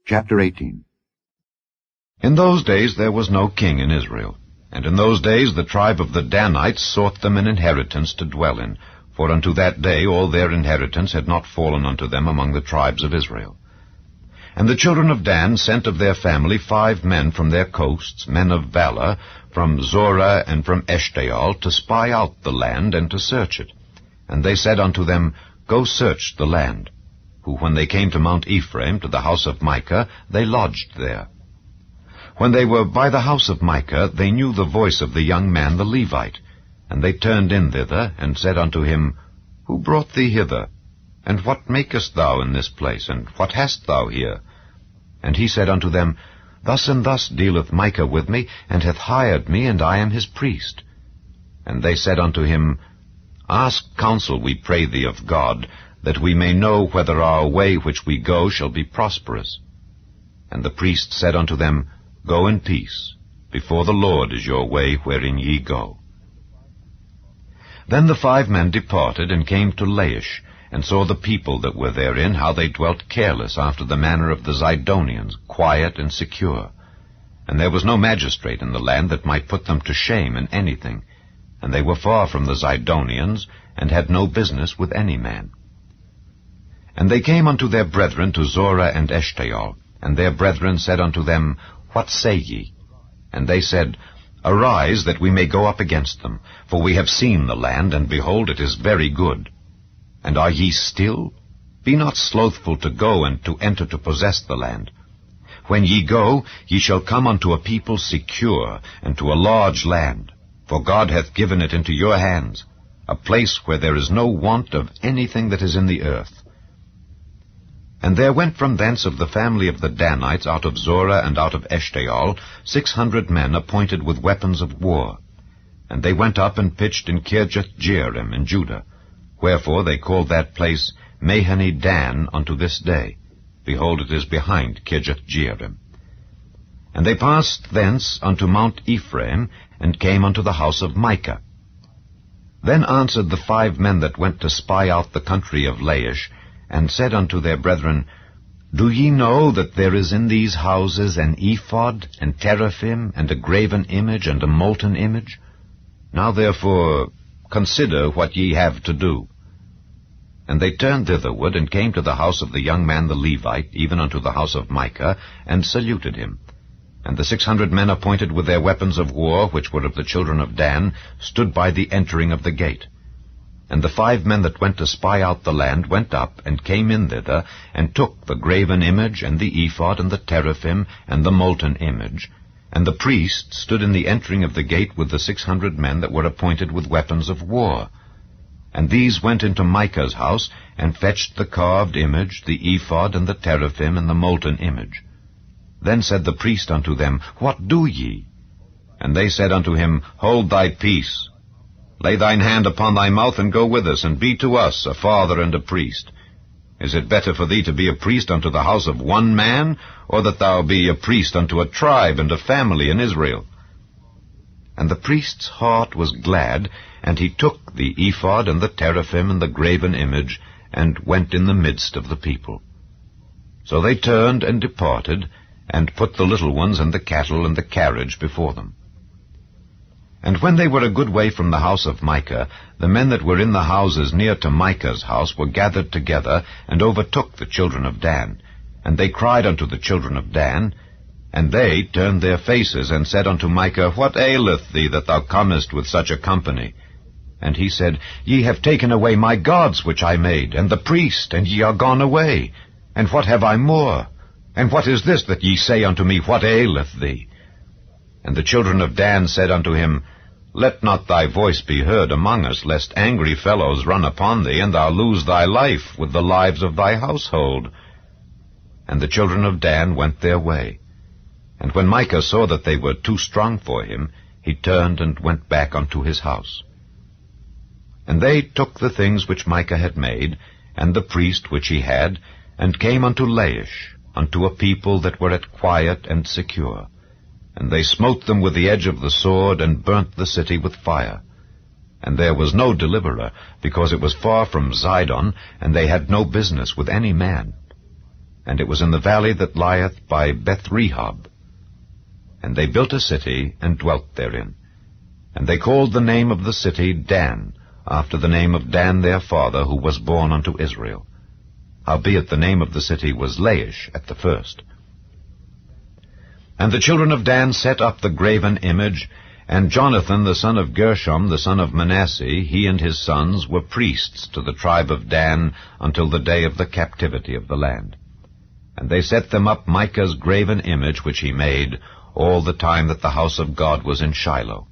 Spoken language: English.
Chapter 18. In those days there was no king in Israel, and in those days the tribe of the Danites sought them an inheritance to dwell in, for unto that day all their inheritance had not fallen unto them among the tribes of Israel. And the children of Dan sent of their family 5 men from their coasts, men of valor, from Zorah and from Eshtaol, to spy out the land and to search it. And they said unto them, Go search the land. Who, when they came to Mount Ephraim, to the house of Micah, they lodged there. When they were by the house of Micah, they knew the voice of the young man the Levite. And they turned in thither, and said unto him, Who brought thee hither? And what makest thou in this place? And what hast thou here? And he said unto them, Thus and thus dealeth Micah with me, and hath hired me, and I am his priest. And they said unto him, Ask counsel, we pray thee, of God, that we may know whether our way which we go shall be prosperous. And the priest said unto them, Go in peace. Before the Lord is your way wherein ye go. Then the 5 men departed, and came to Laish, and saw the people that were therein, how they dwelt careless after the manner of the Zidonians, quiet and secure. And there was no magistrate in the land that might put them to shame in anything. And they were far from the Zidonians, and had no business with any man. And they came unto their brethren to Zorah and Eshtaol, and their brethren said unto them, What say ye? And they said, Arise, that we may go up against them, for we have seen the land, and behold, it is very good. And are ye still? Be not slothful to go and to enter to possess the land. When ye go, ye shall come unto a people secure, and to a large land, for God hath given it into your hands, a place where there is no want of anything that is in the earth. And there went from thence of the family of the Danites out of Zorah and out of Eshtaol 600 men appointed with weapons of war. And they went up and pitched in Kirjath-jearim in Judah. Wherefore they called that place Mahane Dan unto this day. Behold, it is behind Kirjath-jearim. And they passed thence unto Mount Ephraim, and came unto the house of Micah. Then answered the 5 men that went to spy out the country of Laish, and said unto their brethren, Do ye know that there is in these houses an ephod, and teraphim, and a graven image, and a molten image? Now therefore consider what ye have to do. And they turned thitherward, and came to the house of the young man the Levite, even unto the house of Micah, and saluted him. And the 600 men appointed with their weapons of war, which were of the children of Dan, stood by the entering of the gate. And the 5 men that went to spy out the land went up, and came in thither, and took the graven image, and the ephod, and the teraphim, and the molten image. And the priest stood in the entering of the gate with the 600 men that were appointed with weapons of war. And these went into Micah's house, and fetched the carved image, the ephod, and the teraphim, and the molten image. Then said the priest unto them, What do ye? And they said unto him, Hold thy peace. Lay thine hand upon thy mouth, and go with us, and be to us a father and a priest. Is it better for thee to be a priest unto the house of one man, or that thou be a priest unto a tribe and a family in Israel? And the priest's heart was glad, and he took the ephod and the teraphim and the graven image, and went in the midst of the people. So they turned and departed, and put the little ones and the cattle and the carriage before them. And when they were a good way from the house of Micah, the men that were in the houses near to Micah's house were gathered together, and overtook the children of Dan. And they cried unto the children of Dan, and they turned their faces, and said unto Micah, What aileth thee, that thou comest with such a company? And he said, Ye have taken away my gods which I made, and the priest, and ye are gone away. And what have I more? And what is this that ye say unto me, What aileth thee? And the children of Dan said unto him, Let not thy voice be heard among us, lest angry fellows run upon thee, and thou lose thy life with the lives of thy household. And the children of Dan went their way. And when Micah saw that they were too strong for him, he turned and went back unto his house. And they took the things which Micah had made, and the priest which he had, and came unto Laish, unto a people that were at quiet and secure. And they smote them with the edge of the sword, and burnt the city with fire. And there was no deliverer, because it was far from Zidon, and they had no business with any man. and it was in the valley that lieth by Beth-rehob. And they built a city, and dwelt therein. And they called the name of the city Dan, after the name of Dan their father, who was born unto Israel. Howbeit the name of the city was Laish at the first. And the children of Dan set up the graven image, and Jonathan the son of Gershom, the son of Manasseh, he and his sons, were priests to the tribe of Dan until the day of the captivity of the land. And they set them up Micah's graven image which he made, all the time that the house of God was in Shiloh.